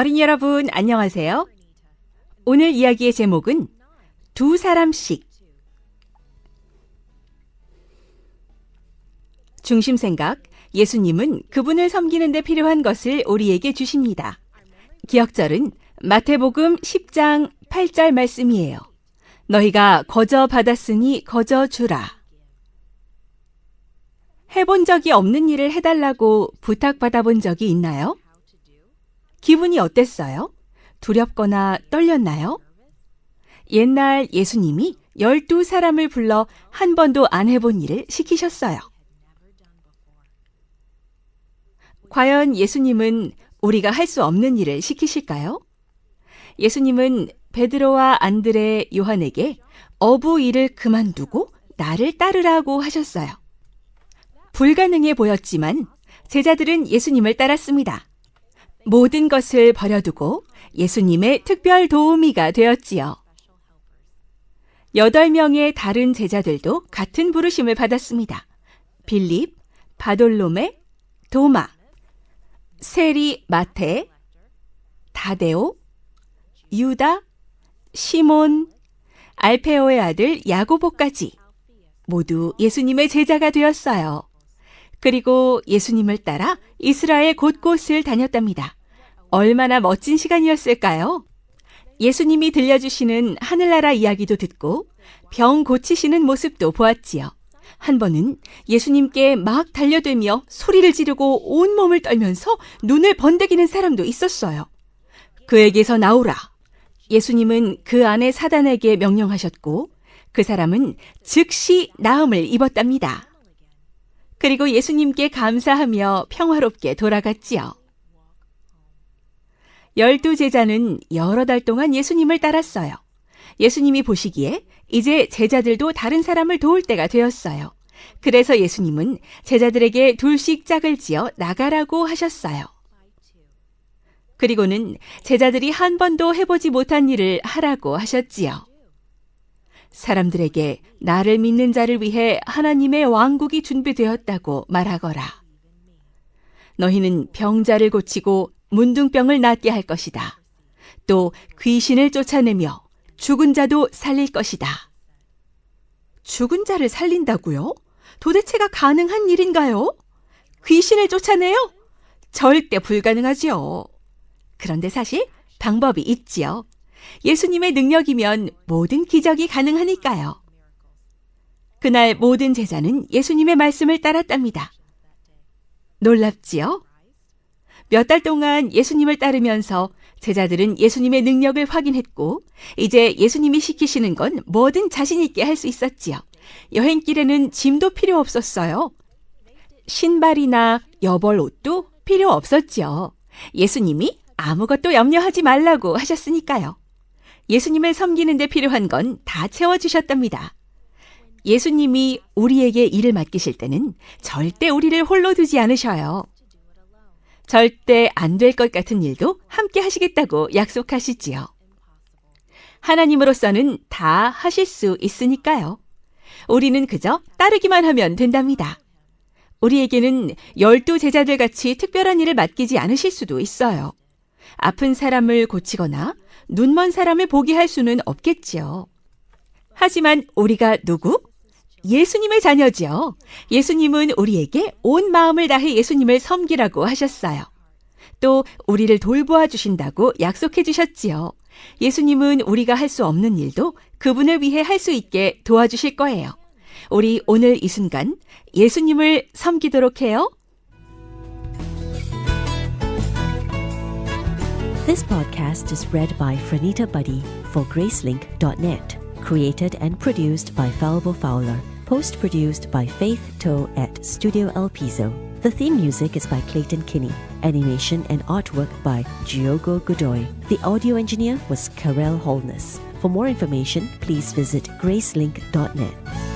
어린이 여러분, 안녕하세요. 오늘 이야기의 제목은 두 사람씩. 중심 생각, 예수님은 그분을 섬기는 데 필요한 것을 우리에게 주십니다. 기억절은 마태복음 10장 8절 말씀이에요. 너희가 거저 받았으니 거저 주라. 해본 적이 없는 일을 해달라고 부탁받아 본 적이 있나요? 기분이 어땠어요? 두렵거나 떨렸나요? 옛날 예수님이 12사람을 불러 한 번도 안 해본 일을 시키셨어요. 과연 예수님은 우리가 할 수 없는 일을 시키실까요? 예수님은 베드로와 안드레, 요한에게 어부 일을 그만두고 나를 따르라고 하셨어요. 불가능해 보였지만 제자들은 예수님을 따랐습니다. 모든 것을 버려두고 예수님의 특별 도우미가 되었지요. 8명의 다른 제자들도 같은 부르심을 받았습니다. 빌립, 바돌로메, 도마, 세리 마테, 다데오, 유다, 시몬, 알페오의 아들 야고보까지 모두 예수님의 제자가 되었어요. 그리고 예수님을 따라 이스라엘 곳곳을 다녔답니다. 얼마나 멋진 시간이었을까요? 예수님이 들려주시는 하늘나라 이야기도 듣고 병 고치시는 모습도 보았지요. 한 번은 예수님께 막 달려들며 소리를 지르고 온몸을 떨면서 눈을 번득이는 사람도 있었어요. 그에게서 나오라. 예수님은 그 안에 사단에게 명령하셨고 그 사람은 즉시 나음을 입었답니다. 그리고 예수님께 감사하며 평화롭게 돌아갔지요. 12제자는 여러 달 동안 예수님을 따랐어요. 예수님이 보시기에 이제 제자들도 다른 사람을 도울 때가 되었어요. 그래서 예수님은 제자들에게 둘씩 짝을 지어 나가라고 하셨어요. 그리고는 제자들이 한 번도 해보지 못한 일을 하라고 하셨지요. 사람들에게 나를 믿는 자를 위해 하나님의 왕국이 준비되었다고 말하거라. 너희는 병자를 고치고 문둥병을 낫게 할 것이다. 또 귀신을 쫓아내며 죽은 자도 살릴 것이다. 죽은 자를 살린다고요? 도대체가 가능한 일인가요? 귀신을 쫓아내요? 절대 불가능하지요. 그런데 사실 방법이 있지요. 예수님의 능력이면 모든 기적이 가능하니까요. 그날 모든 제자는 예수님의 말씀을 따랐답니다. 놀랍지요? 몇 달 동안 예수님을 따르면서 제자들은 예수님의 능력을 확인했고 이제 예수님이 시키시는 건 뭐든 자신 있게 할 수 있었지요. 여행길에는 짐도 필요 없었어요. 신발이나 여벌 옷도 필요 없었지요. 예수님이 아무것도 염려하지 말라고 하셨으니까요. 예수님을 섬기는 데 필요한 건 다 채워주셨답니다. 예수님이 우리에게 일을 맡기실 때는 절대 우리를 홀로 두지 않으셔요. 절대 안 될 것 같은 일도 함께 하시겠다고 약속하시지요. 하나님으로서는 다 하실 수 있으니까요. 우리는 그저 따르기만 하면 된답니다. 우리에게는 12제자들 같이 특별한 일을 맡기지 않으실 수도 있어요. 아픈 사람을 고치거나 눈먼 사람을 보게 할 수는 없겠지요. 하지만 우리가 누구? 예수님의 자녀지요. 예수님은 우리에게 온 마음을 다해 예수님을 섬기라고 하셨어요. 또 우리를 돌보아 주신다고 약속해 주셨지요. 예수님은 우리가 할 수 없는 일도 그분을 위해 할 수 있게 도와주실 거예요. 우리 오늘 이 순간 예수님을 섬기도록 해요. This podcast is read by Franita Buddy for Gracelink.net. Created and produced by Falvo Fowler. Post-produced by Faith Toe at Studio El Piso. The theme music is by Clayton Kinney. Animation and artwork by Giogo Godoy. The audio engineer was Karel Holness. For more information, please visit Gracelink.net.